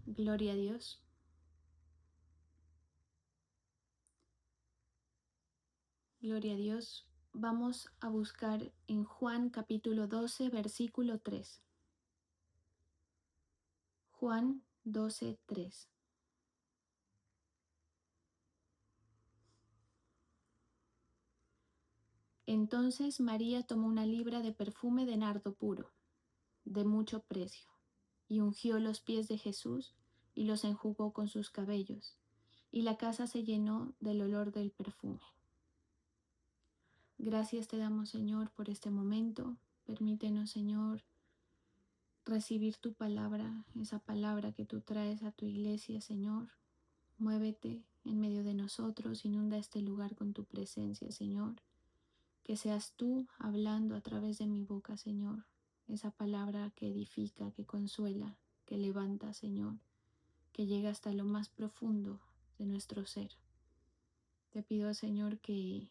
Gloria a Dios. Gloria a Dios. Vamos a buscar en Juan capítulo 12, versículo 3. Juan 12, 3. Entonces María tomó una libra de perfume de nardo puro, de mucho precio, y ungió los pies de Jesús y los enjugó con sus cabellos, y la casa se llenó del olor del perfume. Gracias te damos, Señor, por este momento. Permítenos, Señor, recibir tu palabra, esa palabra que tú traes a tu iglesia, Señor. Muévete en medio de nosotros, inunda este lugar con tu presencia, Señor. Que seas tú hablando a través de mi boca, Señor. Esa palabra que edifica, que consuela, que levanta, Señor. Que llega hasta lo más profundo de nuestro ser. Te pido, Señor, que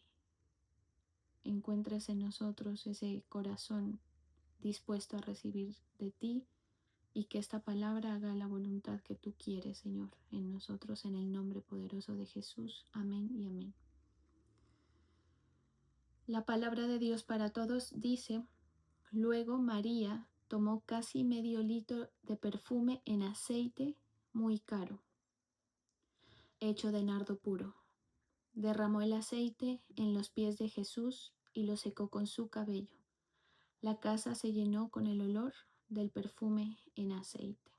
encuentres en nosotros ese corazón dispuesto a recibir de ti y que esta palabra haga la voluntad que tú quieres, Señor, en nosotros, en el nombre poderoso de Jesús. Amén y amén. La palabra de Dios para todos dice: luego María tomó casi medio litro de perfume en aceite muy caro, hecho de nardo puro. Derramó el aceite en los pies de Jesús y lo secó con su cabello. La casa se llenó con el olor del perfume en aceite.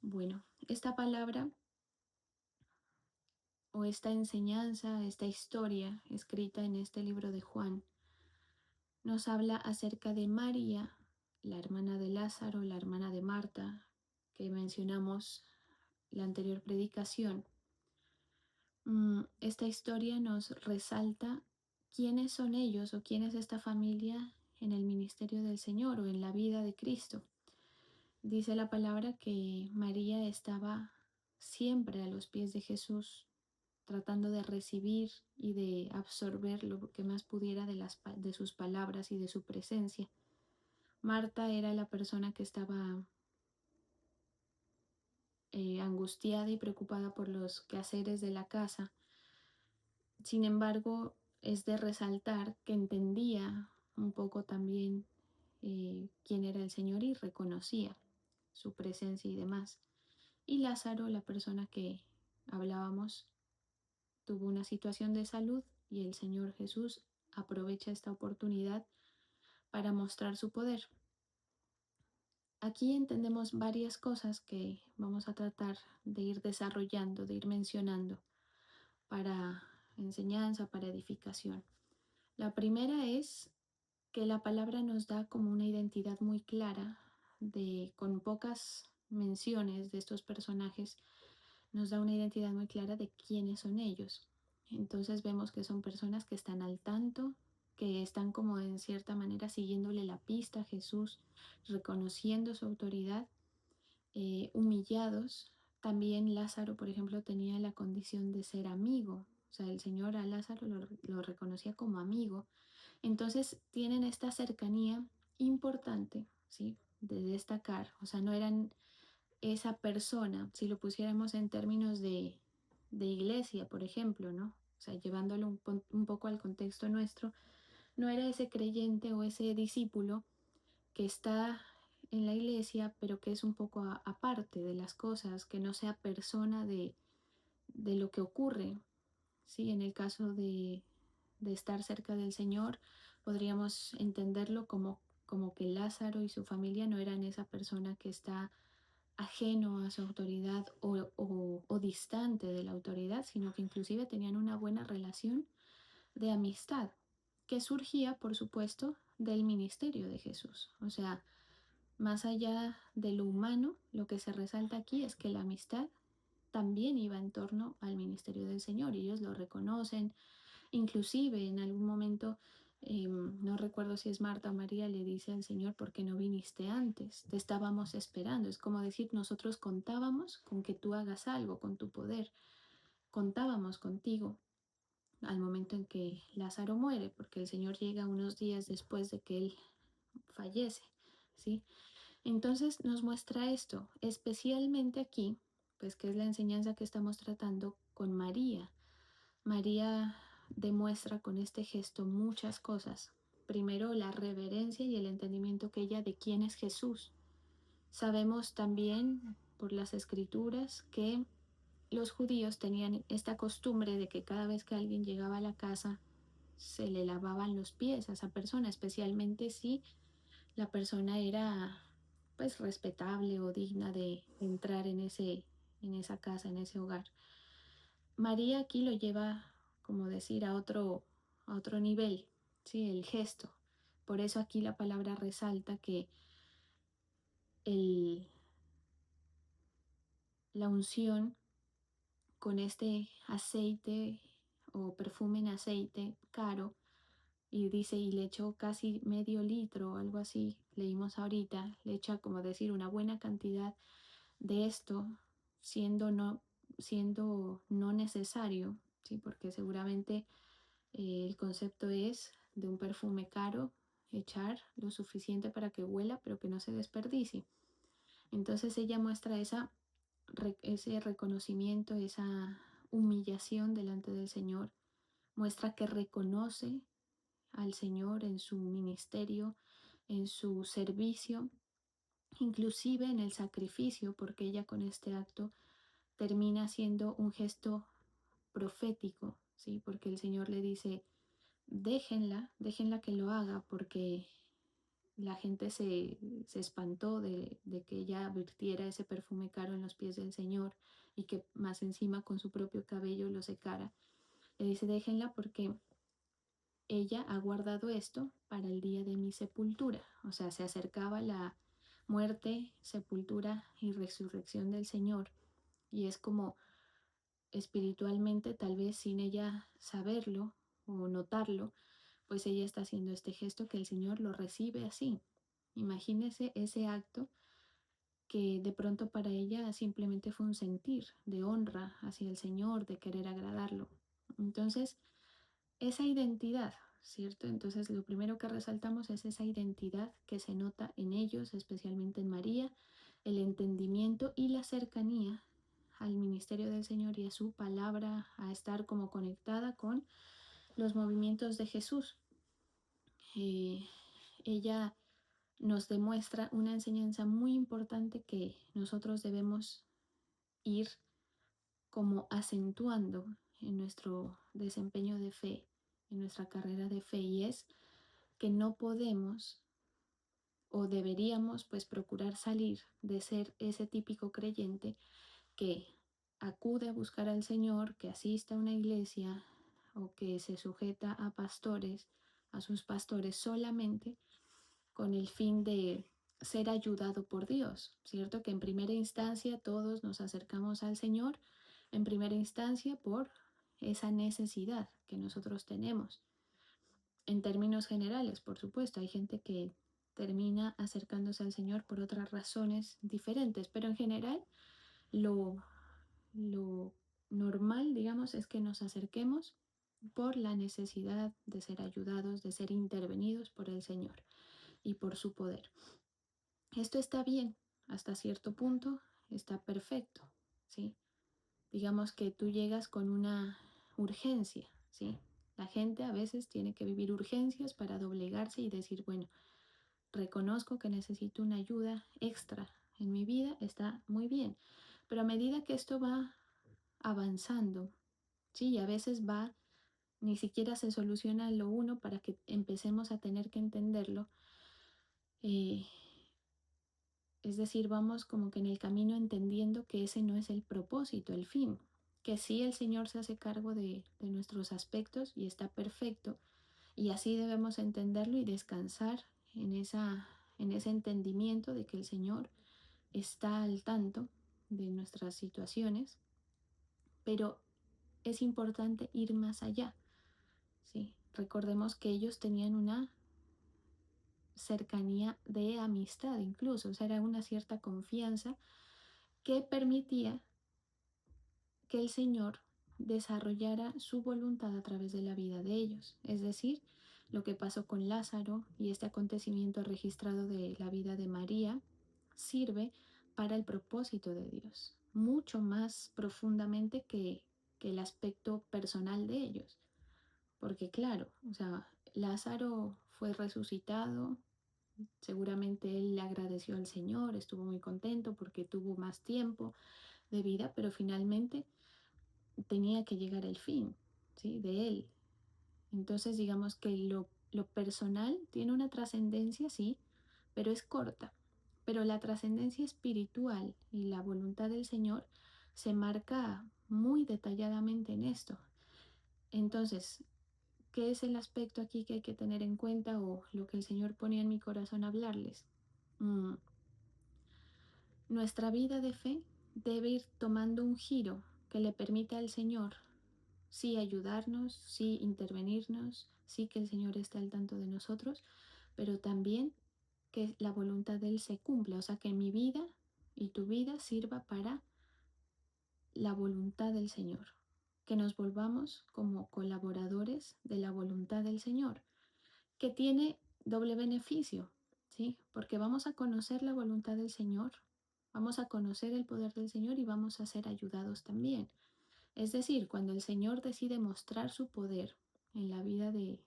Bueno, esta palabra o esta enseñanza, esta historia escrita en este libro de Juan, nos habla acerca de María, la hermana de Lázaro, la hermana de Marta, que mencionamos la anterior predicación. Esta historia nos resalta quiénes son ellos o quién es esta familia en el ministerio del Señor o en la vida de Cristo. Dice la palabra que María estaba siempre a los pies de Jesús, tratando de recibir y de absorber lo que más pudiera de sus palabras y de su presencia. Marta era la persona que estaba angustiada y preocupada por los quehaceres de la casa. Sin embargo, es de resaltar que entendía un poco también quién era el Señor y reconocía su presencia y demás. Y Lázaro, la persona que hablábamos, tuvo una situación de salud y el Señor Jesús aprovecha esta oportunidad para mostrar su poder. Aquí entendemos varias cosas que vamos a tratar de ir desarrollando, de ir mencionando para enseñanza, para edificación. La primera es que la palabra nos da como una identidad muy clara con pocas menciones de estos personajes, nos da una identidad muy clara de quiénes son ellos. Entonces vemos que son personas que están al tanto, que están como en cierta manera siguiéndole la pista a Jesús, reconociendo su autoridad, humillados. También Lázaro, por ejemplo, tenía la condición de ser amigo. O sea, el Señor a Lázaro lo reconocía como amigo. Entonces tienen esta cercanía importante, ¿sí?, de destacar. O sea, no eran esa persona, si lo pusiéramos en términos de iglesia, por ejemplo, ¿no? O sea, llevándolo un poco al contexto nuestro, no era ese creyente o ese discípulo que está en la iglesia, pero que es un poco aparte de las cosas, que no sea persona de lo que ocurre. Sí, en el caso de estar cerca del Señor, podríamos entenderlo como que Lázaro y su familia no eran esa persona que está ajeno a su autoridad o distante de la autoridad, sino que inclusive tenían una buena relación de amistad, que surgía, por supuesto, del ministerio de Jesús. O sea, más allá de lo humano, lo que se resalta aquí es que la amistad también iba en torno al ministerio del Señor, y ellos lo reconocen. Inclusive en algún momento, no recuerdo si es Marta o María, le dice al Señor: ¿por qué no viniste antes? Te estábamos esperando. Es como decir, nosotros contábamos con que tú hagas algo con tu poder. Contábamos contigo al momento en que Lázaro muere, porque el Señor llega unos días después de que él fallece, ¿sí? Entonces nos muestra esto, especialmente aquí, pues que es la enseñanza que estamos tratando con María. María demuestra con este gesto muchas cosas. Primero, la reverencia y el entendimiento que ella de quién es Jesús. Sabemos también por las escrituras que los judíos tenían esta costumbre de que cada vez que alguien llegaba a la casa se le lavaban los pies a esa persona, especialmente si la persona era pues respetable o digna de entrar en esa casa, en ese hogar. María aquí lo lleva, como decir, a otro nivel, ¿sí? El gesto. Por eso aquí la palabra resalta que el, la unción con este aceite o perfume en aceite caro, y dice, y le echó casi medio litro o algo así, leímos ahorita, le echa como decir una buena cantidad de esto, siendo no, siendo no necesario, ¿sí? Porque seguramente el concepto es de un perfume caro, echar lo suficiente para que huela, pero que no se desperdicie. Entonces ella muestra ese reconocimiento, esa humillación delante del Señor, muestra que reconoce al Señor en su ministerio, en su servicio, inclusive en el sacrificio, porque ella con este acto termina siendo un gesto profético, ¿sí? Porque el Señor le dice, déjenla que lo haga, porque la gente se espantó de que ella vertiera ese perfume caro en los pies del Señor y que más encima con su propio cabello lo secara. Le dice, déjenla porque ella ha guardado esto para el día de mi sepultura. O sea, se acercaba la muerte, sepultura y resurrección del Señor. Y es como espiritualmente, tal vez sin ella saberlo o notarlo, pues ella está haciendo este gesto que el Señor lo recibe así. Imagínese ese acto que de pronto para ella simplemente fue un sentir de honra hacia el Señor, de querer agradarlo. Entonces, esa identidad, ¿cierto? Entonces, lo primero que resaltamos es esa identidad que se nota en ellos, especialmente en María, el entendimiento y la cercanía al ministerio del Señor y a su palabra, a estar como conectada con los movimientos de Jesús. Eh, ella nos demuestra una enseñanza muy importante que nosotros debemos ir como acentuando en nuestro desempeño de fe, en nuestra carrera de fe, y es que no podemos o deberíamos pues procurar salir de ser ese típico creyente que acude a buscar al Señor, que asiste a una iglesia o que se sujeta a pastores, a sus pastores solamente con el fin de ser ayudado por Dios, ¿cierto? Que en primera instancia todos nos acercamos al Señor, en primera instancia por esa necesidad que nosotros tenemos. En términos generales, por supuesto, hay gente que termina acercándose al Señor por otras razones diferentes, pero en general lo normal, digamos, es que nos acerquemos por la necesidad de ser ayudados, de ser intervenidos por el Señor y por su poder. Esto está bien, hasta cierto punto está perfecto, ¿sí? Digamos que tú llegas con una urgencia, ¿sí? La gente a veces tiene que vivir urgencias para doblegarse y decir, bueno, reconozco que necesito una ayuda extra en mi vida, está muy bien, pero a medida que esto va avanzando, ¿sí? Y a veces ni siquiera se soluciona lo uno para que empecemos a tener que entenderlo. eh, Es decir, vamos como que en el camino entendiendo que ese no es el propósito, el fin, que sí el Señor se hace cargo de nuestros aspectos y está perfecto, y así debemos entenderlo y descansar en ese entendimiento de que el Señor está al tanto de nuestras situaciones, pero es importante ir más allá, ¿sí? Recordemos que ellos tenían una cercanía de amistad incluso, o sea, era una cierta confianza que permitía que el Señor desarrollara su voluntad a través de la vida de ellos. Es decir, lo que pasó con Lázaro y este acontecimiento registrado de la vida de María, sirve para el propósito de Dios, mucho más profundamente que el aspecto personal de ellos. Porque claro, o sea, Lázaro fue resucitado, seguramente él le agradeció al Señor, estuvo muy contento porque tuvo más tiempo de vida, pero finalmente tenía que llegar el fin, ¿sí? De él. Entonces, digamos que lo personal tiene una trascendencia, sí, pero es corta. Pero la trascendencia espiritual y la voluntad del Señor se marca muy detalladamente en esto. Entonces, ¿qué es el aspecto aquí que hay que tener en cuenta o lo que el Señor ponía en mi corazón hablarles? Mm, Nuestra vida de fe debe ir tomando un giro que le permita al Señor sí ayudarnos, sí intervenirnos, sí que el Señor esté al tanto de nosotros, pero también que la voluntad de Él se cumpla, o sea, que mi vida y tu vida sirva para la voluntad del Señor, que nos volvamos como colaboradores de la voluntad del Señor, que tiene doble beneficio, ¿sí? Porque vamos a conocer la voluntad del Señor, vamos a conocer el poder del Señor y vamos a ser ayudados también. Es decir, cuando el Señor decide mostrar su poder en la vida de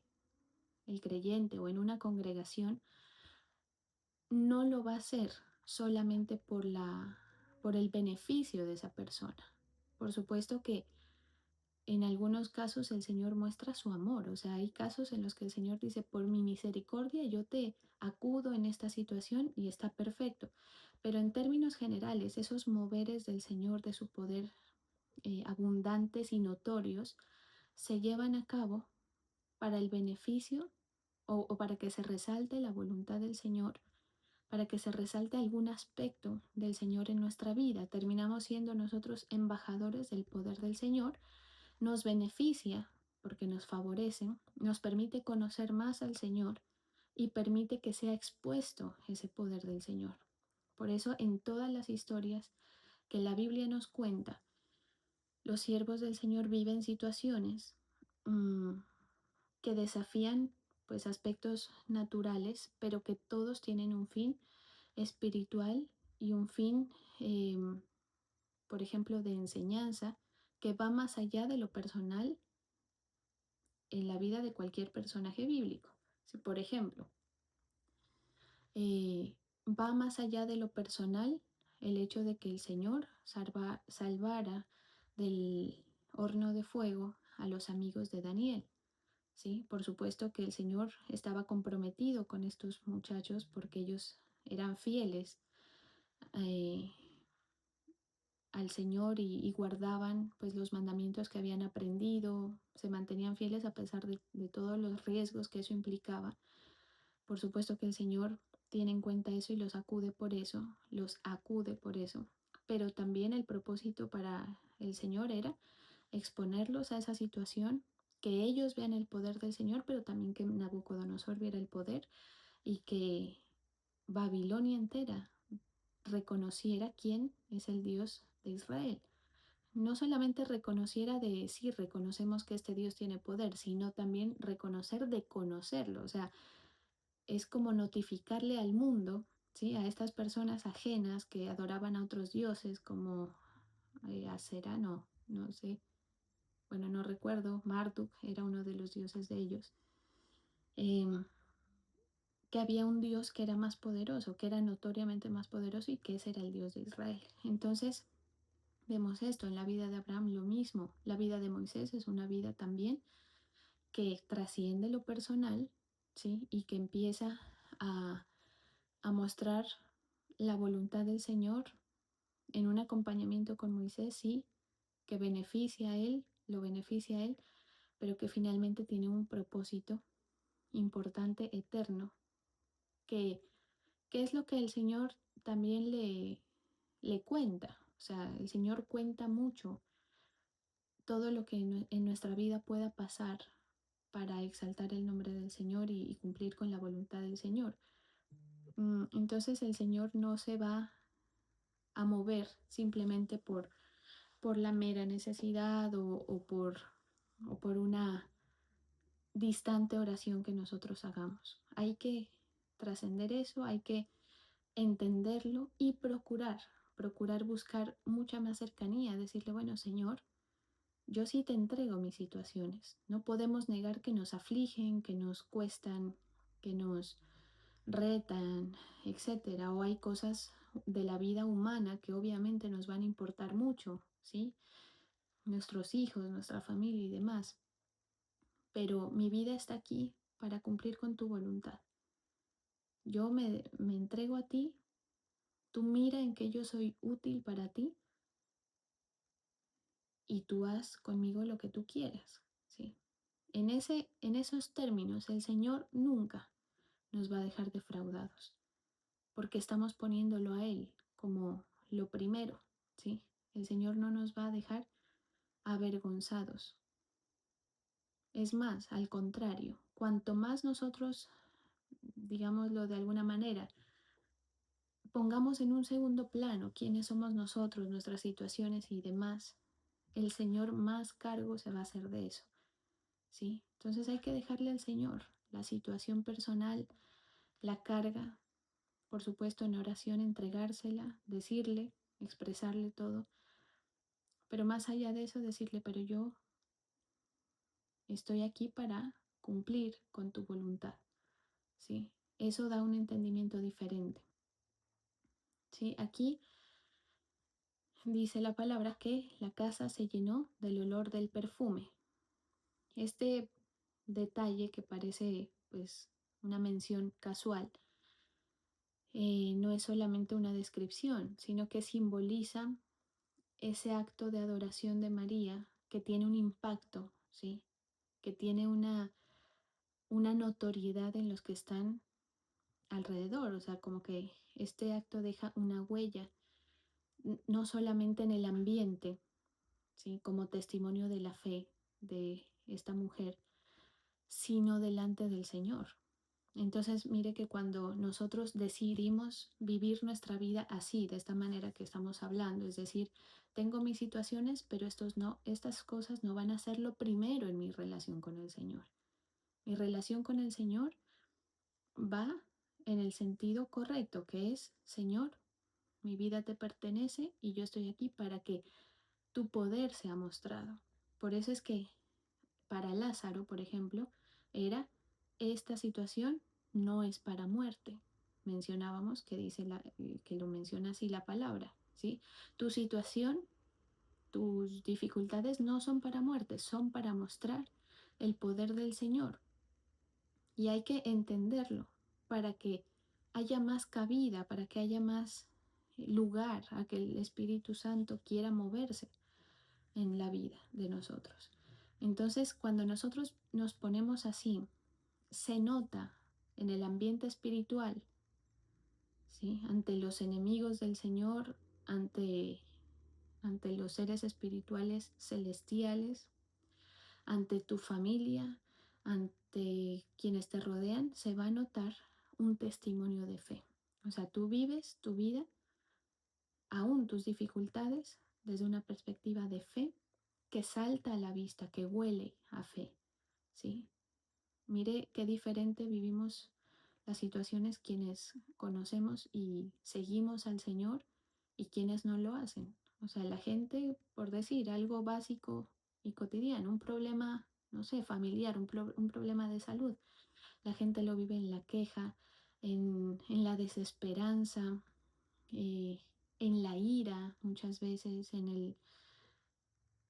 el creyente o en una congregación, no lo va a hacer solamente por el beneficio de esa persona. Por supuesto que en algunos casos el Señor muestra su amor, o sea, hay casos en los que el Señor dice, por mi misericordia yo te acudo en esta situación y está perfecto. Pero en términos generales, esos moveres del Señor, de su poder abundantes y notorios, se llevan a cabo para el beneficio o para que se resalte la voluntad del Señor, para que se resalte algún aspecto del Señor en nuestra vida. Terminamos siendo nosotros embajadores del poder del Señor, nos beneficia porque nos favorece, nos permite conocer más al Señor y permite que sea expuesto ese poder del Señor. Por eso en todas las historias que la Biblia nos cuenta, los siervos del Señor viven situaciones que desafían pues aspectos naturales, pero que todos tienen un fin espiritual y un fin, eh, por ejemplo, de enseñanza que va más allá de lo personal en la vida de cualquier personaje bíblico. Si, por ejemplo, va más allá de lo personal el hecho de que el Señor salvara del horno de fuego a los amigos de Daniel. Sí, por supuesto que el Señor estaba comprometido con estos muchachos porque ellos eran fieles eh, al Señor y guardaban pues los mandamientos que habían aprendido, se mantenían fieles a pesar de todos los riesgos que eso implicaba. Por supuesto que el Señor tiene en cuenta eso y los acude por eso, pero también el propósito para el Señor era exponerlos a esa situación, que ellos vean el poder del Señor, pero también que Nabucodonosor viera el poder y que Babilonia entera reconociera quién es el Dios de Israel. No solamente reconociera de sí, reconocemos que este Dios tiene poder, sino también reconocer de conocerlo. O sea, es como notificarle al mundo, ¿sí? A estas personas ajenas que adoraban a otros dioses como Asera, no sé, bueno, no recuerdo, Marduk era uno de los dioses de ellos, em, que había un Dios que era más poderoso, que era notoriamente más poderoso y que ese era el Dios de Israel. Entonces, vemos esto en la vida de Abraham, lo mismo. La vida de Moisés es una vida también que trasciende lo personal, ¿sí? Y que empieza a, a mostrar la voluntad del Señor en un acompañamiento con Moisés, sí, que beneficia a él, lo beneficia a él, pero que finalmente tiene un propósito importante, eterno, que, que es lo que el Señor también le cuenta. O sea, el Señor cuenta mucho todo lo que en nuestra vida pueda pasar para exaltar el nombre del Señor y cumplir con la voluntad del Señor. Entonces el Señor no se va a mover simplemente por la mera necesidad o por una distante oración que nosotros hagamos. Hay que trascender eso, hay que entenderlo y procurar buscar mucha más cercanía, decirle, bueno, Señor, yo sí te entrego mis situaciones. No podemos negar que nos afligen, que nos cuestan, que nos retan, etcétera. O hay cosas de la vida humana que obviamente nos van a importar mucho, ¿sí? Nuestros hijos, nuestra familia y demás. Pero mi vida está aquí para cumplir con tu voluntad. Yo me entrego a ti, tú mira en que yo soy útil para ti y tú haz conmigo lo que tú quieras, ¿sí? En esos términos, el Señor nunca nos va a dejar defraudados, porque estamos poniéndolo a Él como lo primero, ¿sí? El Señor no nos va a dejar avergonzados. Es más, al contrario, cuanto más nosotros, digámoslo de alguna manera, pongamos en un segundo plano quiénes somos nosotros, nuestras situaciones y demás, el Señor más cargo se va a hacer de eso, ¿sí? Entonces hay que dejarle al Señor la situación personal, la carga, por supuesto en oración entregársela, decirle, expresarle todo, pero más allá de eso decirle, pero yo estoy aquí para cumplir con tu voluntad, ¿sí? Eso da un entendimiento diferente, ¿sí? Aquí dice la palabra que la casa se llenó del olor del perfume. Este detalle que parece pues una mención casual, no es solamente una descripción, sino que simboliza ese acto de adoración de María que tiene un impacto, ¿sí? Que tiene una notoriedad en los que están alrededor, o sea, como que este acto deja una huella, no solamente en el ambiente, ¿sí? Como testimonio de la fe de esta mujer, sino delante del Señor. Entonces, mire que cuando nosotros decidimos vivir nuestra vida así, de esta manera que estamos hablando, es decir, tengo mis situaciones, pero estas cosas no van a ser lo primero en mi relación con el Señor. Mi relación con el Señor va en el sentido correcto, que es, Señor, mi vida te pertenece y yo estoy aquí para que tu poder sea mostrado. Por eso es que para Lázaro, por ejemplo, era esta situación no es para muerte. Mencionábamos que que lo menciona así la palabra, ¿sí? Tu situación, tus dificultades no son para muerte, son para mostrar el poder del Señor. Y hay que entenderlo para que haya más cabida, para que haya más lugar a que el Espíritu Santo quiera moverse en la vida de nosotros. Entonces, cuando nosotros nos ponemos así, se nota en el ambiente espiritual, ¿sí? Ante los enemigos del Señor, ante los seres espirituales celestiales, ante tu familia, ante quienes te rodean, se va a notar un testimonio de fe. O sea, tú vives tu vida, aún tus dificultades, desde una perspectiva de fe que salta a la vista, que huele a fe, ¿sí? Mire qué diferente vivimos las situaciones quienes conocemos y seguimos al Señor y quienes no lo hacen. O sea, la gente, por decir algo básico y cotidiano, un problema, no sé, familiar, un problema de salud, la gente lo vive en la queja, en la desesperanza, eh, en la ira, muchas veces,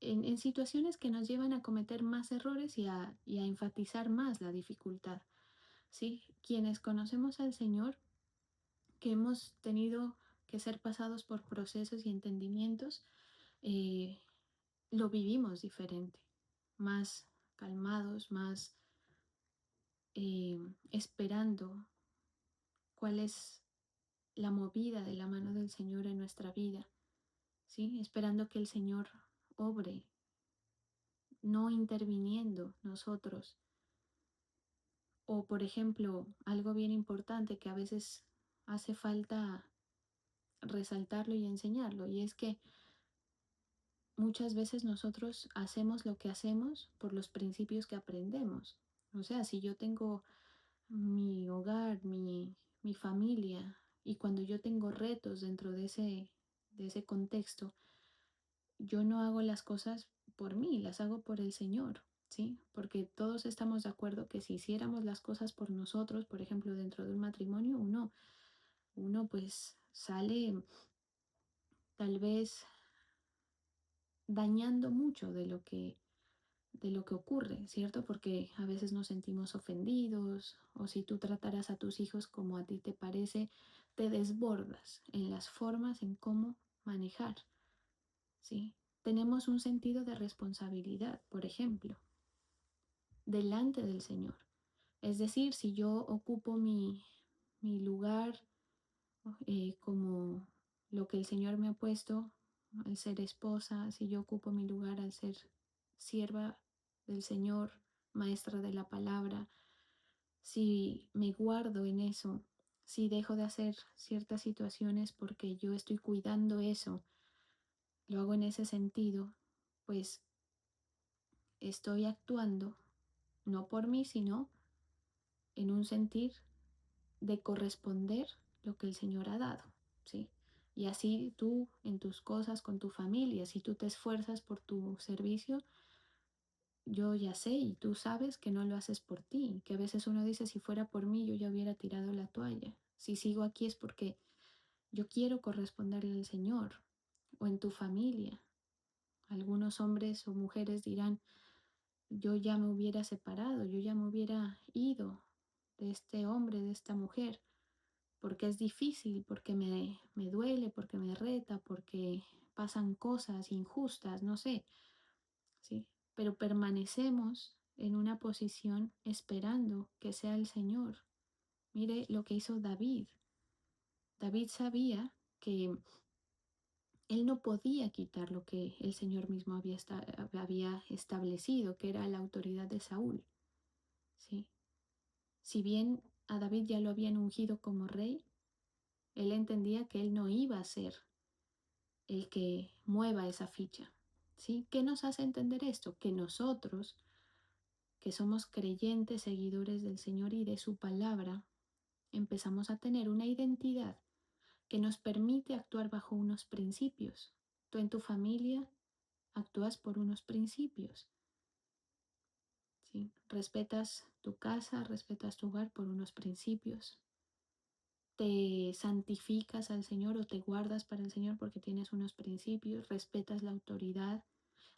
en situaciones que nos llevan a cometer más errores y a enfatizar más la dificultad. ¿Sí? Quienes conocemos al Señor, que hemos tenido que ser pasados por procesos y entendimientos, eh, lo vivimos diferente, más calmados, más eh, esperando cuál es la movida de la mano del Señor en nuestra vida, ¿sí? Esperando que el Señor obre, no interviniendo nosotros. O, por ejemplo, algo bien importante que a veces hace falta resaltarlo y enseñarlo, y es que muchas veces nosotros hacemos lo que hacemos por los principios que aprendemos. O sea, si yo tengo mi hogar, mi familia, Y cuando yo tengo retos dentro de ese contexto, yo no hago las cosas por mí, las hago por el Señor, ¿sí? Porque todos estamos de acuerdo que si hiciéramos las cosas por nosotros, por ejemplo, dentro de un matrimonio, uno pues sale tal vez dañando mucho de lo que ocurre, ¿cierto? Porque a veces nos sentimos ofendidos o si tú trataras a tus hijos como a ti te parece, te desbordas en las formas en cómo manejar, ¿sí? Tenemos un sentido de responsabilidad, por ejemplo, delante del Señor. Es decir, si yo ocupo mi lugar como lo que el Señor me ha puesto al ser esposa, si yo ocupo mi lugar al ser sierva del Señor, maestra de la palabra, si me guardo en eso, si dejo de hacer ciertas situaciones porque yo estoy cuidando eso, lo hago en ese sentido, pues estoy actuando no por mí, sino en un sentir de corresponder lo que el Señor ha dado, ¿sí? Y así tú en tus cosas con tu familia, si tú te esfuerzas por tu servicio, yo ya sé y tú sabes que no lo haces por ti, que a veces uno dice, si fuera por mí, yo ya hubiera tirado la toalla. Si sigo aquí es porque yo quiero corresponderle al Señor o en tu familia. Algunos hombres o mujeres dirán, yo ya me hubiera separado, yo ya me hubiera ido de este hombre, de esta mujer porque es difícil, porque me duele, porque me reta, porque pasan cosas injustas, no sé, ¿sí? Pero permanecemos en una posición esperando que sea el Señor. Mire lo que hizo David. David sabía que él no podía quitar lo que el Señor mismo había establecido, que era la autoridad de Saúl, ¿sí? Si bien a David ya lo habían ungido como rey, él entendía que él no iba a ser el que mueva esa ficha. ¿Sí? ¿Qué nos hace entender esto? Que nosotros, que somos creyentes, seguidores del Señor y de su palabra, empezamos a tener una identidad que nos permite actuar bajo unos principios. Tú en tu familia actúas por unos principios. ¿Sí? Respetas tu casa, respetas tu hogar por unos principios. Te santificas al Señor o te guardas para el Señor porque tienes unos principios, respetas la autoridad,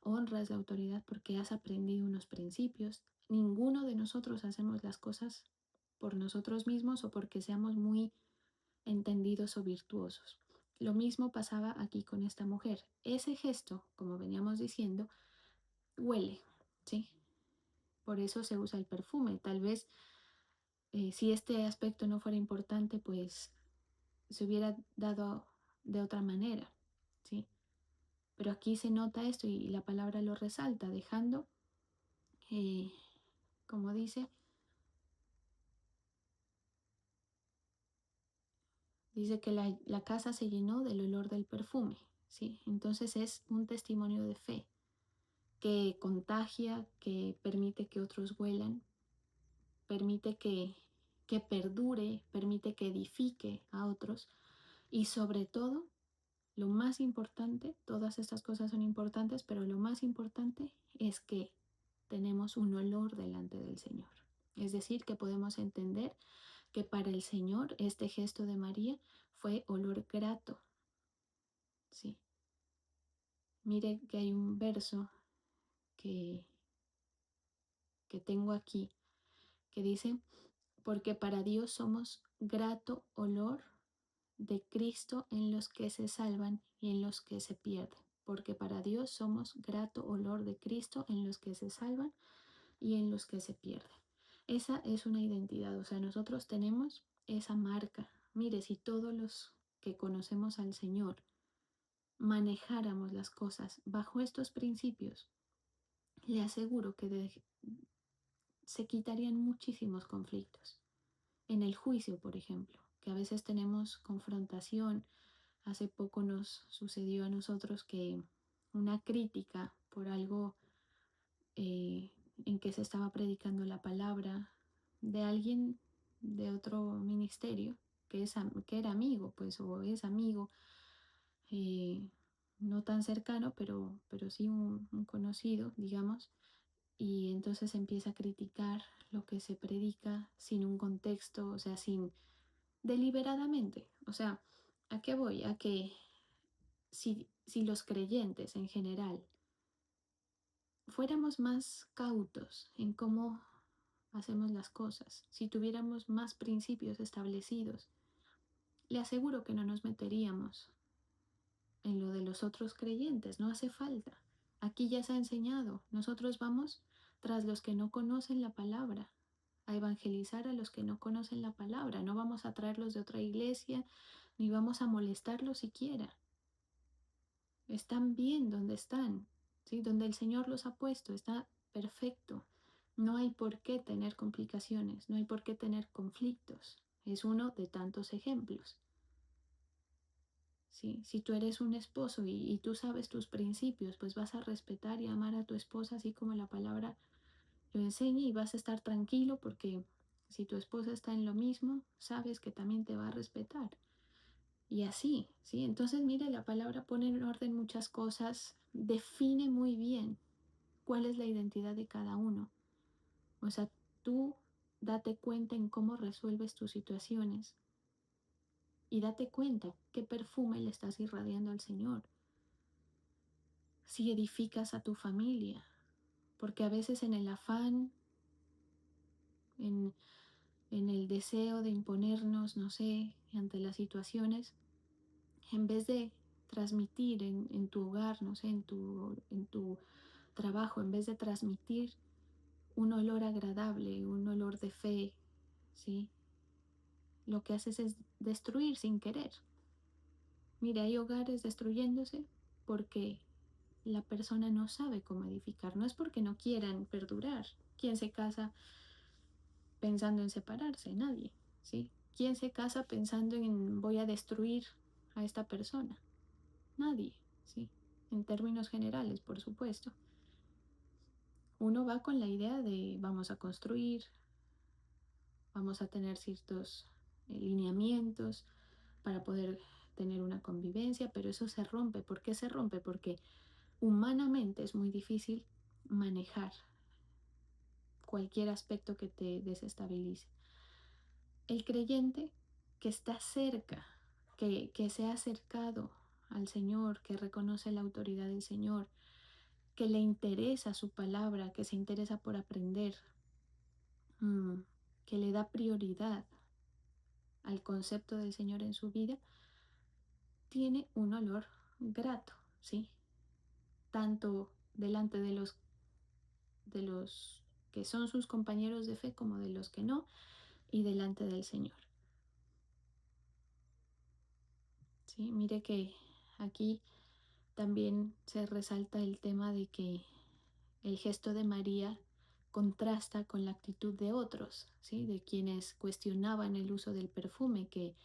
honras la autoridad porque has aprendido unos principios. Ninguno de nosotros hacemos las cosas por nosotros mismos o porque seamos muy entendidos o virtuosos. Lo mismo pasaba aquí con esta mujer. Ese gesto, como veníamos diciendo, huele, ¿sí? Por eso se usa el perfume. Tal vez si este aspecto no fuera importante, pues se hubiera dado de otra manera, ¿sí? Pero aquí se nota esto y la palabra lo resalta, dejando, eh, como dice que la casa se llenó del olor del perfume, ¿sí? Entonces es un testimonio de fe que contagia, que permite que otros huelan, permite que perdure, permite que edifique a otros y sobre todo lo más importante, todas estas cosas son importantes, pero lo más importante es que tenemos un olor delante del Señor. Es decir, que podemos entender que para el Señor este gesto de María fue olor grato. Sí. Mire que hay un verso que, que tengo aquí que dice, porque para Dios somos grato olor de Cristo en los que se salvan y en los que se pierden. Porque para Dios somos grato olor de Cristo en los que se salvan y en los que se pierden. Esa es una identidad, o sea, nosotros tenemos esa marca. Mire, si todos los que conocemos al Señor manejáramos las cosas bajo estos principios, le aseguro que se quitarían muchísimos conflictos. En el juicio, por ejemplo, que a veces tenemos confrontación. Hace poco nos sucedió a nosotros que una crítica por algo en que se estaba predicando la palabra de alguien de otro ministerio, que era amigo, pues, o es amigo, eh, no tan cercano, pero sí un conocido, digamos, y entonces empieza a criticar lo que se predica sin un contexto, o sea, sin deliberadamente. O sea, ¿a qué voy? A que si los creyentes en general fuéramos más cautos en cómo hacemos las cosas, si tuviéramos más principios establecidos, le aseguro que no nos meteríamos en lo de los otros creyentes, no hace falta. Aquí ya se ha enseñado, nosotros vamos tras los que no conocen la palabra, a evangelizar a los que no conocen la palabra, no vamos a traerlos de otra iglesia, ni vamos a molestarlos siquiera. Están bien donde están, ¿sí? Donde el Señor los ha puesto, está perfecto. No hay por qué tener complicaciones, no hay por qué tener conflictos. Es uno de tantos ejemplos. ¿Sí? Si tú eres un esposo y tú sabes tus principios, pues vas a respetar y amar a tu esposa así como la palabra lo enseña y vas a estar tranquilo porque si tu esposa está en lo mismo, sabes que también te va a respetar. Y así, ¿sí? Entonces, mire, la palabra pone en orden muchas cosas, define muy bien cuál es la identidad de cada uno. O sea, tú date cuenta en cómo resuelves tus situaciones y date cuenta qué perfume le estás irradiando al Señor. Si edificas a tu familia, porque a veces en el afán, en, en el deseo de imponernos, no sé, ante las situaciones, en vez de transmitir en tu hogar, no sé, en tu trabajo, en vez de transmitir un olor agradable, un olor de fe, ¿sí? Lo que haces es destruir sin querer. Mira, hay hogares destruyéndose porque la persona no sabe cómo edificar, no es porque no quieran perdurar. ¿Quién se casa pensando en separarse? Nadie, ¿sí? ¿Quién se casa pensando en voy a destruir a esta persona? Nadie, ¿sí? En términos generales, por supuesto. Uno va con la idea de vamos a construir, vamos a tener ciertos lineamientos para poder tener una convivencia, pero eso se rompe. ¿Por qué se rompe? Porque humanamente es muy difícil manejar cualquier aspecto que te desestabilice. El creyente que está cerca, que se ha acercado al Señor, que reconoce la autoridad del Señor, que le interesa su palabra, que se interesa por aprender, mm, que le da prioridad al concepto del Señor en su vida, tiene un olor grato, ¿sí? Tanto delante de los que son sus compañeros de fe como de los que no, y delante del Señor. ¿Sí? Mire que aquí también se resalta el tema de que el gesto de María contrasta con la actitud de otros, ¿sí? De quienes cuestionaban el uso del perfume, que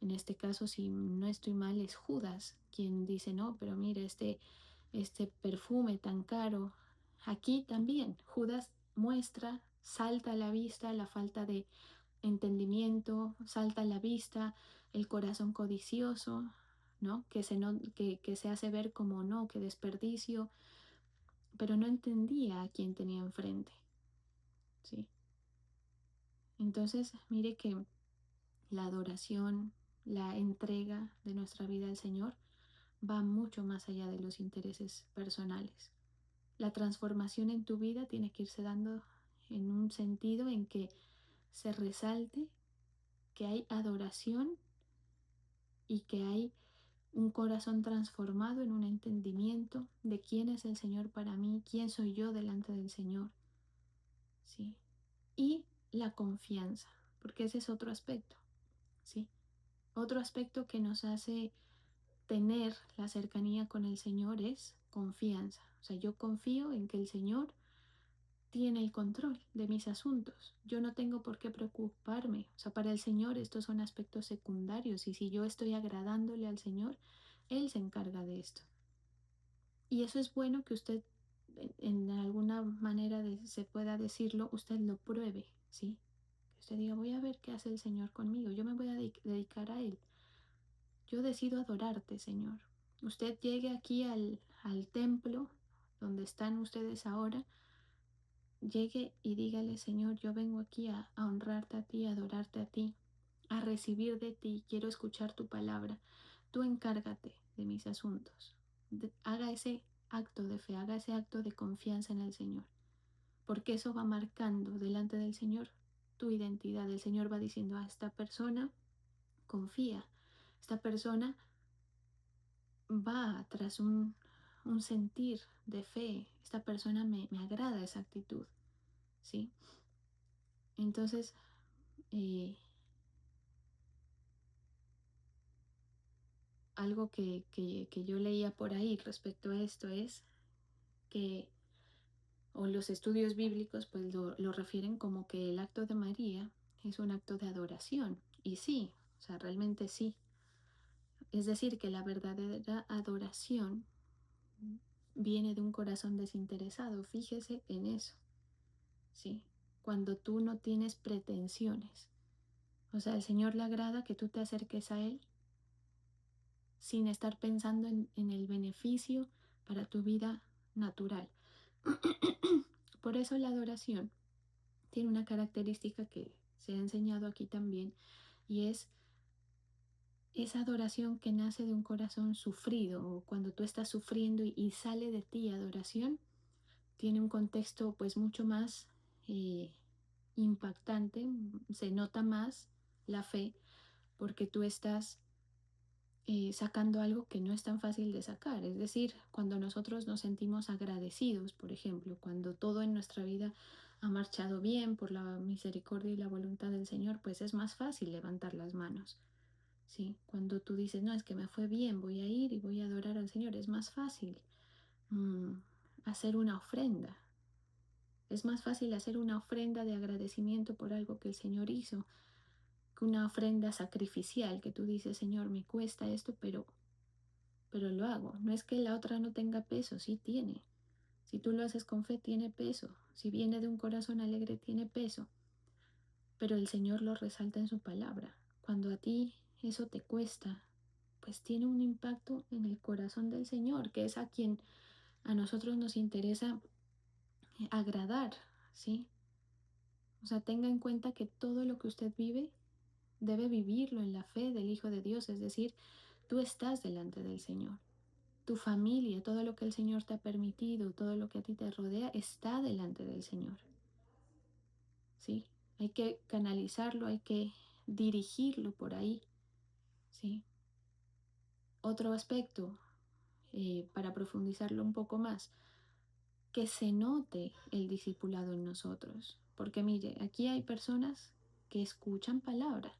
en este caso, si no estoy mal, es Judas quien dice, no, pero mire, este perfume tan caro. Aquí también Judas muestra, salta a la vista la falta de entendimiento, salta a la vista el corazón codicioso, ¿no? Que se hace ver como no, que desperdicio, pero no entendía a quién tenía enfrente, ¿sí? Entonces, mire que la adoración, la entrega de nuestra vida al Señor va mucho más allá de los intereses personales. La transformación en tu vida tiene que irse dando en un sentido en que se resalte que hay adoración y que hay un corazón transformado en un entendimiento de quién es el Señor para mí, quién soy yo delante del Señor, ¿sí? Y la confianza, porque ese es otro aspecto, ¿sí? Otro aspecto que nos hace tener la cercanía con el Señor es confianza. O sea, yo confío en que el Señor tiene el control de mis asuntos. Yo no tengo por qué preocuparme. O sea, para el Señor estos son aspectos secundarios y si yo estoy agradándole al Señor, Él se encarga de esto. Y eso es bueno que usted, en alguna manera se pueda decirlo, usted lo pruebe, ¿sí? Usted diga, voy a ver qué hace el Señor conmigo, yo me voy a dedicar a Él. Yo decido adorarte, Señor. Usted llegue aquí al templo donde están ustedes ahora, llegue y dígale, Señor, yo vengo aquí a honrarte a ti, a adorarte a ti, a recibir de ti, quiero escuchar tu palabra. Tú encárgate de mis asuntos. Haga ese acto de fe, haga ese acto de confianza en el Señor, porque eso va marcando delante del Señor tu identidad. El Señor va diciendo, a esta persona confía, esta persona va tras un sentir de fe, esta persona me agrada esa actitud, ¿sí? Entonces, eh, algo que yo leía por ahí respecto a esto es que, o los estudios bíblicos pues lo refieren como que el acto de María es un acto de adoración. Y sí, o sea, realmente sí. Es decir, que la verdadera adoración viene de un corazón desinteresado. Fíjese en eso, ¿sí? Cuando tú no tienes pretensiones. O sea, al Señor le agrada que tú te acerques a Él sin estar pensando en el beneficio para tu vida natural. Por eso la adoración tiene una característica que se ha enseñado aquí también, y es esa adoración que nace de un corazón sufrido, o cuando tú estás sufriendo y sale de ti adoración, tiene un contexto pues mucho más impactante, se nota más la fe, porque tú estás sacando algo que no es tan fácil de sacar. Es decir, cuando nosotros nos sentimos agradecidos, por ejemplo, cuando todo en nuestra vida ha marchado bien por la misericordia y la voluntad del Señor, pues es más fácil levantar las manos. ¿Sí? Cuando tú dices, no, es que me fue bien, voy a ir y voy a adorar al Señor, es más fácil mm, hacer una ofrenda. Es más fácil hacer una ofrenda de agradecimiento por algo que el Señor hizo, que una ofrenda sacrificial que tú dices, Señor, me cuesta esto, pero lo hago. No es que la otra no tenga peso, sí tiene. Si tú lo haces con fe, tiene peso. Si viene de un corazón alegre, tiene peso. Pero el Señor lo resalta en su palabra. Cuando a ti eso te cuesta, pues tiene un impacto en el corazón del Señor, que es a quien a nosotros nos interesa agradar, ¿sí? O sea, tenga en cuenta que todo lo que usted vive debe vivirlo en la fe del Hijo de Dios, es decir, tú estás delante del Señor. Tu familia, todo lo que el Señor te ha permitido, todo lo que a ti te rodea, está delante del Señor. ¿Sí? Hay que canalizarlo, hay que dirigirlo por ahí. ¿Sí? Otro aspecto, para profundizarlo un poco más, que se note el discipulado en nosotros. Porque mire, aquí hay personas que escuchan palabra.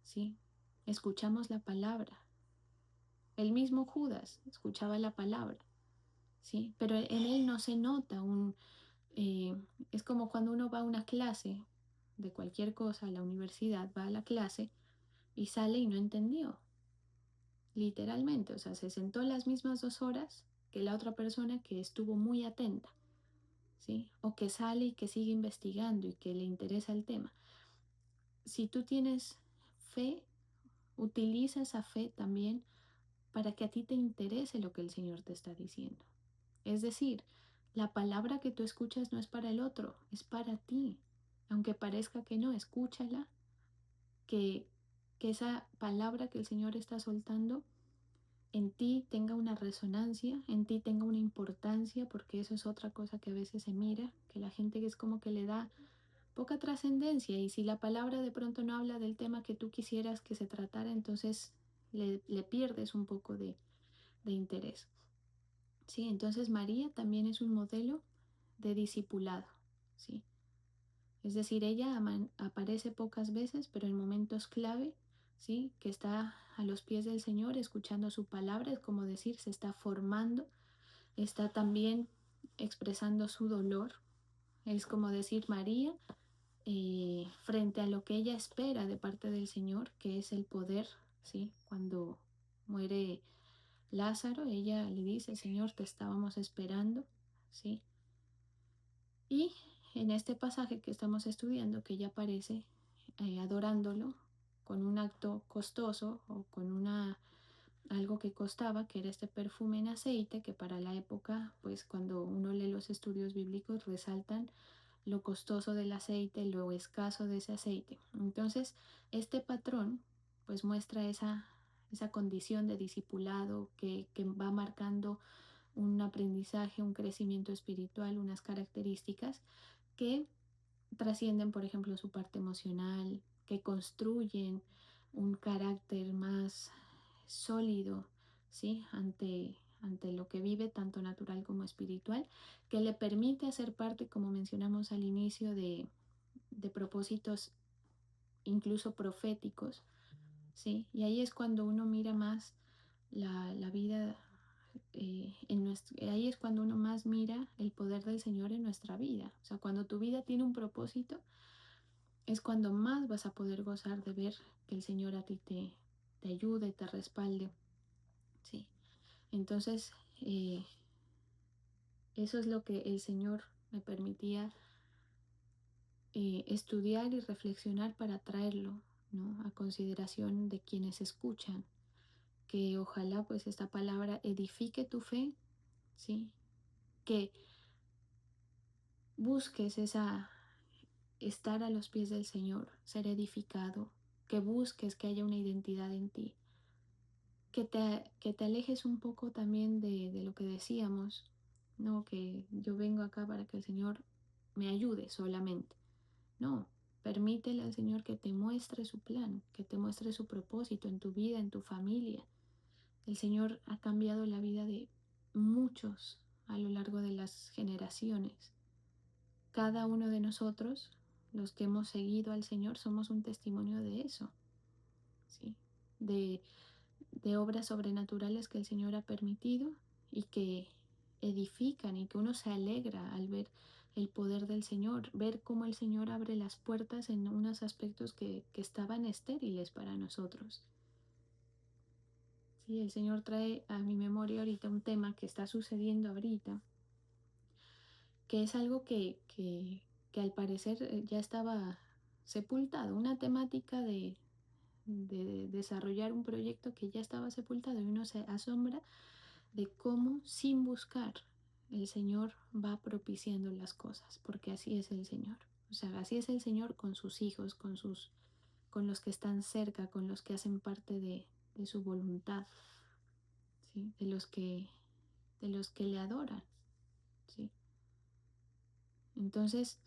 ¿Sí? Escuchamos la palabra. El mismo Judas escuchaba la palabra. ¿Sí? Pero en él no se nota es como cuando uno va a una clase de cualquier cosa, a la universidad, va a la clase y sale y no entendió, literalmente, o sea, se sentó las mismas 2 horas que la otra persona que estuvo muy atenta, ¿sí? O que sale y que sigue investigando y que le interesa el tema. Si tú tienes fe, utiliza esa fe también para que a ti te interese lo que el Señor te está diciendo. Es decir, la palabra que tú escuchas no es para el otro, es para ti. Aunque parezca que no, escúchala, que, que esa palabra que el Señor está soltando en ti tenga una resonancia, en ti tenga una importancia, porque eso es otra cosa que a veces se mira, que la gente es como que le da poca trascendencia, y si la palabra de pronto no habla del tema que tú quisieras que se tratara, entonces le pierdes un poco de interés. ¿Sí? Entonces María también es un modelo de discipulado, ¿sí? Es decir, ella aparece pocas veces, pero en momentos clave, ¿sí? Que está a los pies del Señor escuchando su palabra, es como decir, se está formando, está también expresando su dolor, es como decir María, frente a lo que ella espera de parte del Señor, que es el poder, ¿sí? Cuando muere Lázaro, ella le dice, Señor, te estábamos esperando, ¿sí? Y en este pasaje que estamos estudiando, que ella aparece adorándolo con un acto costoso o con algo que costaba, que era este perfume en aceite, que para la época, pues cuando uno lee los estudios bíblicos, resaltan lo costoso del aceite, lo escaso de ese aceite. Entonces, este patrón, pues muestra esa condición de discipulado que va marcando un aprendizaje, un crecimiento espiritual, unas características que trascienden, por ejemplo, su parte emocional, que construyen un carácter más sólido, ¿sí? Ante lo que vive, tanto natural como espiritual, que le permite hacer parte, como mencionamos al inicio, de propósitos incluso proféticos, ¿sí? Y ahí es cuando uno mira más la vida, ahí es cuando uno más mira el poder del Señor en nuestra vida. O sea, cuando tu vida tiene un propósito, es cuando más vas a poder gozar de ver que el Señor a ti te ayude, te respalde, ¿sí? Entonces, eso es lo que el Señor me permitía estudiar y reflexionar para traerlo, ¿no? A consideración de quienes escuchan, que ojalá pues esta palabra edifique tu fe, ¿sí? Que busques estar a los pies del Señor, ser edificado, que busques que haya una identidad en ti, que te alejes un poco también de lo que decíamos, no que yo vengo acá para que el Señor me ayude solamente. No, permítele al Señor que te muestre su plan, que te muestre su propósito en tu vida, en tu familia. El Señor ha cambiado la vida de muchos a lo largo de las generaciones. Cada uno de nosotros, los que hemos seguido al Señor, somos un testimonio de eso, ¿sí? De, de obras sobrenaturales que el Señor ha permitido y que edifican y que uno se alegra al ver el poder del Señor, ver cómo el Señor abre las puertas en unos aspectos que estaban estériles para nosotros. Sí, el Señor trae a mi memoria ahorita un tema que está sucediendo ahorita, que es algo que al parecer ya estaba sepultado, una temática de desarrollar un proyecto que ya estaba sepultado y uno se asombra de cómo sin buscar el Señor va propiciando las cosas, porque así es el Señor. O sea, así es el Señor con sus hijos, con los que están cerca, con los que hacen parte de su voluntad, ¿sí? De los que le adoran, ¿sí? Entonces,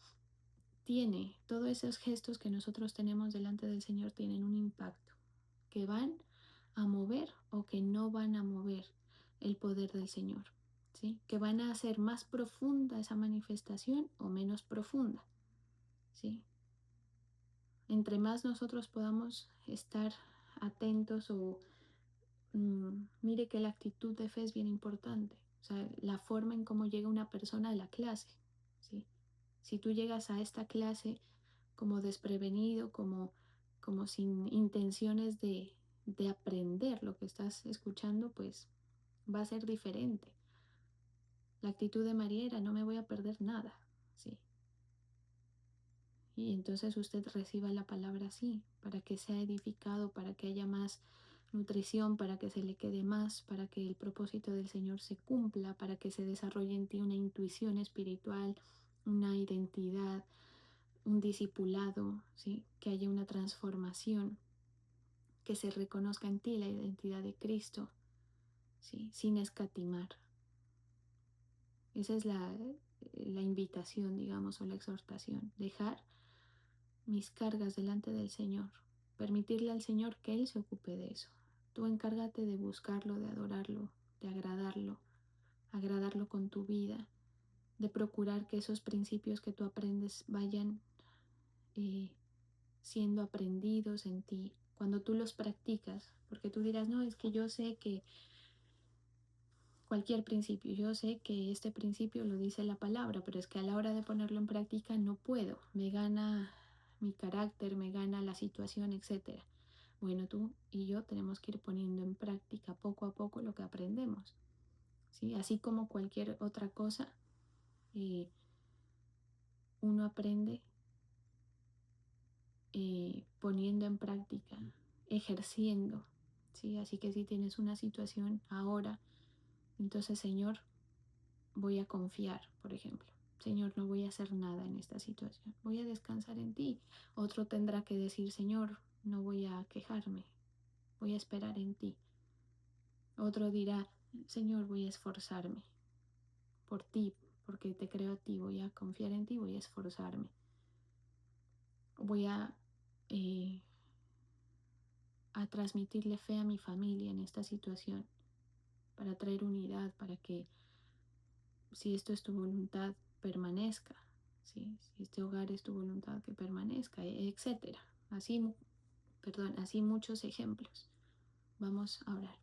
todos esos gestos que nosotros tenemos delante del Señor tienen un impacto, que van a mover o que no van a mover el poder del Señor, ¿sí? Que van a hacer más profunda esa manifestación o menos profunda, ¿sí? Entre más nosotros podamos estar atentos mire que la actitud de fe es bien importante, o sea, la forma en cómo llega una persona a la clase, ¿sí? Si tú llegas a esta clase como desprevenido, como sin intenciones de aprender lo que estás escuchando, pues va a ser diferente. La actitud de María era: no me voy a perder nada, ¿sí? Y entonces usted reciba la palabra así, para que sea edificado, para que haya más nutrición, para que se le quede más, para que el propósito del Señor se cumpla, para que se desarrolle en ti una intuición espiritual, una identidad, un discipulado, ¿sí? Que haya una transformación, que se reconozca en ti la identidad de Cristo, ¿sí? Sin escatimar. Esa es la invitación, digamos, o la exhortación. Dejar mis cargas delante del Señor. Permitirle al Señor que Él se ocupe de eso. Tú encárgate de buscarlo, de adorarlo, de agradarlo con tu vida, de procurar que esos principios que tú aprendes vayan eh, siendo aprendidos en ti. Cuando tú los practicas, porque tú dirás: no, es que yo sé que cualquier principio, yo sé que este principio lo dice la palabra, pero es que a la hora de ponerlo en práctica no puedo, me gana mi carácter, me gana la situación, etcétera. Bueno, tú y yo tenemos que ir poniendo en práctica poco a poco lo que aprendemos, ¿sí? Así como cualquier otra cosa, eh, uno aprende poniendo en práctica, ejerciendo, ¿sí? Así que si tienes una situación ahora, entonces, Señor, voy a confiar, por ejemplo. Señor, no voy a hacer nada en esta situación. Voy a descansar en ti. Otro tendrá que decir, Señor, no voy a quejarme. Voy a esperar en ti. Otro dirá, Señor, voy a esforzarme por ti, porque te creo a ti. Voy a confiar en ti, voy a esforzarme. Voy eh, a transmitirle fe a mi familia en esta situación, para traer unidad, para que, si esto es tu voluntad, permanezca, ¿sí? Si este hogar es tu voluntad, que permanezca, etcétera. Así muchos ejemplos. Vamos a orar.